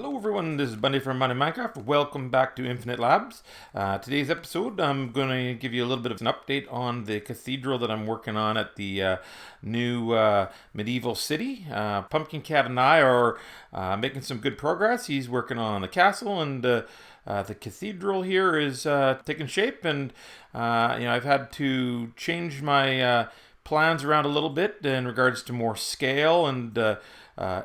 Hello everyone, this is Bundy from Bundy Minecraft. Welcome back to Infinite Labs. Today's episode, I'm going to give you a little bit of an update on the cathedral that I'm working on at the new medieval city. Pumpkin Cat and I are making some good progress. He's working on the castle, and the cathedral here is taking shape. And I've had to change my plans around a little bit in regards to more scale and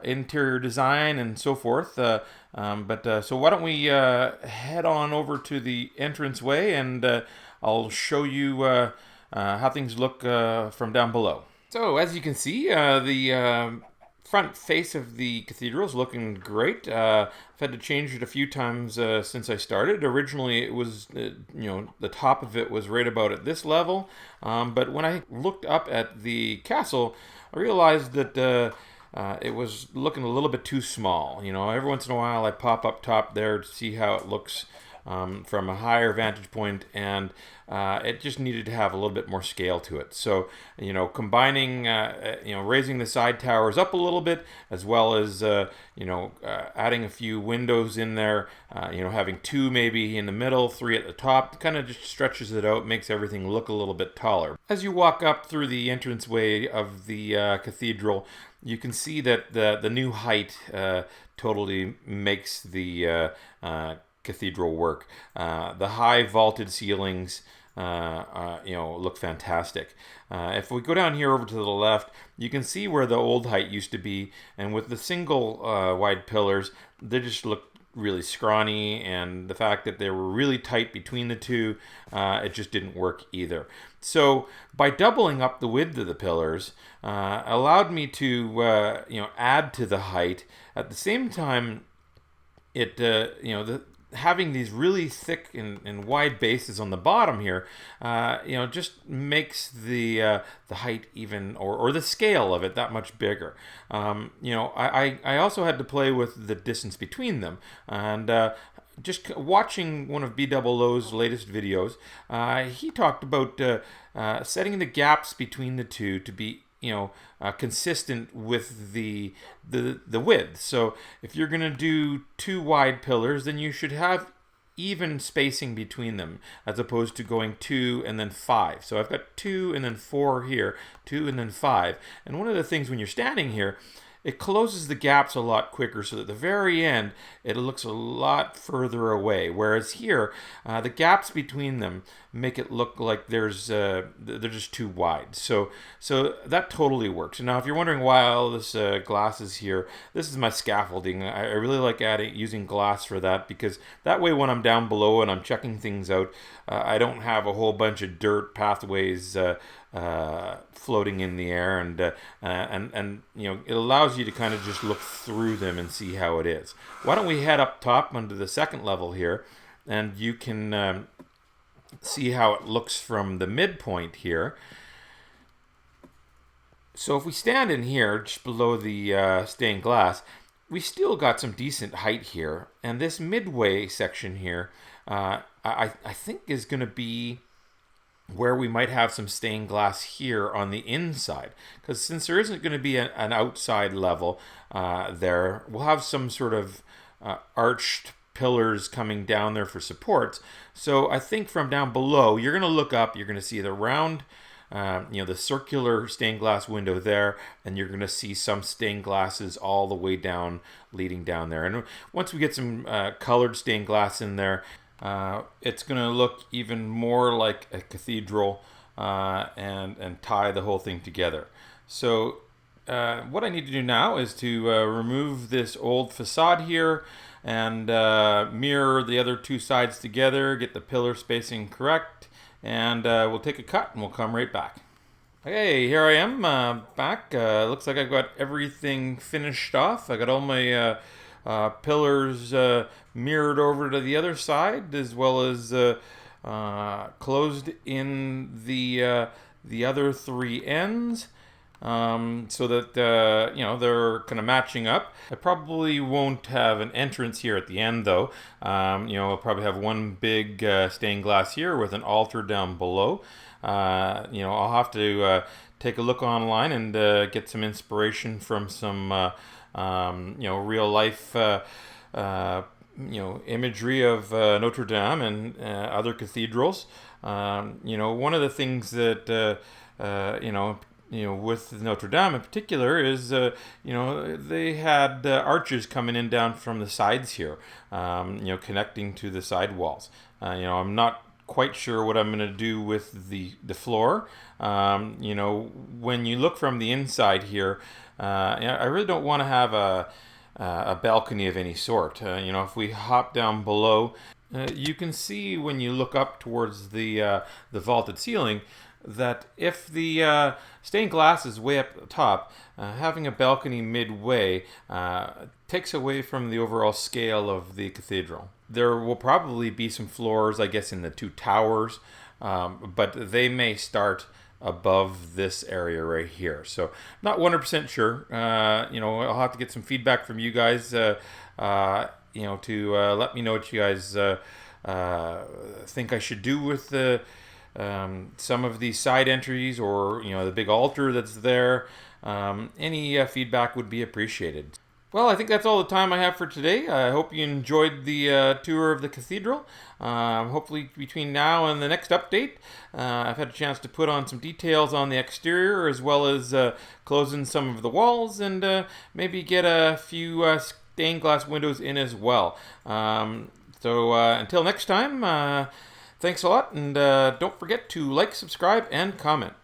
interior design and so forth. So why don't we head on over to the entranceway, and I'll show you how things look from down below. So as you can see, the front face of the cathedral is looking great. I've had to change it a few times since I started. Originally it was, the top of it was right about at this level. But when I looked up at the castle, I realized that it was looking a little bit too small. Every once in a while I pop up top there to see how it looks from a higher vantage point, and it just needed to have a little bit more scale to it. So, combining, raising the side towers up a little bit, as well as, adding a few windows in there, having two maybe in the middle, three at the top, kind of just stretches it out, makes everything look a little bit taller. As you walk up through the entranceway of the cathedral, you can see that the new height totally makes the cathedral work. The high vaulted ceilings look fantastic. If we go down here over to the left, you can see where the old height used to be, and with the single wide pillars, they just look really scrawny, and the fact that they were really tight between the two, it just didn't work either. So by doubling up the width of the pillars, allowed me to add to the height. At the same time, it having these really thick and wide bases on the bottom here, just makes the height even, or the scale of it, that much bigger. I also had to play with the distance between them, and just watching one of B00's latest videos, he talked about setting the gaps between the two to be consistent with the width. So if you're going to do two wide pillars, then you should have even spacing between them, as opposed to going 2 and then 5. So I've got 2 and then 4 here, 2 and then 5. And one of the things when you're standing here, it closes the gaps a lot quicker, so that at the very end it looks a lot further away. Whereas here, the gaps between them make it look like they're just too wide. So that totally works. And now, if you're wondering why all this glass is here, this is my scaffolding. I really like using glass for that, because that way when I'm down below and I'm checking things out, I don't have a whole bunch of dirt pathways floating in the air, and it allows you to kind of just look through them and see how it is. Why don't we head up top onto the second level here, and you can see how it looks from the midpoint here. So if we stand in here just below the stained glass, we still got some decent height here, and this midway section here I think is going to be where we might have some stained glass here on the inside, because since there isn't going to be an outside level there, we'll have some sort of arched pillars coming down there for supports. So I think from down below, you're going to look up, you're going to see the round, the circular stained glass window there, and you're going to see some stained glasses all the way down, leading down there. And once we get some colored stained glass in there, it's going to look even more like a cathedral, and tie the whole thing together. So what I need to do now is to remove this old facade here, and mirror the other two sides together, get the pillar spacing correct, and we'll take a cut and we'll come right back. Okay, here I am back. Looks like I've got everything finished off. I got all my pillars mirrored over to the other side, as well as closed in the other three ends, so that they're kind of matching up. I probably won't have an entrance here at the end, though. I'll probably have one big stained glass here with an altar down below. I'll have to take a look online and get some inspiration from some real life imagery of Notre Dame and other cathedrals. One of the things that with Notre Dame in particular is, they had arches coming in down from the sides here, connecting to the side walls. I'm not quite sure what I'm going to do with the floor. When you look from the inside here, I really don't want to have a balcony of any sort. If we hop down below, you can see when you look up towards the vaulted ceiling that if the stained glass is way up the top, having a balcony midway takes away from the overall scale of the cathedral. There will probably be some floors, I guess, in the two towers, but they may start above this area right here. So not 100% sure. I'll have to get some feedback from you guys, to let me know what you guys think I should do with the some of these side entries, or the big altar that's there. Any feedback would be appreciated. Well, I think that's all the time I have for today. I hope you enjoyed the tour of the cathedral. Hopefully between now and the next update, I've had a chance to put on some details on the exterior, as well as close in some of the walls, and maybe get a few stained glass windows in as well. So until next time, thanks a lot, and don't forget to like, subscribe, and comment.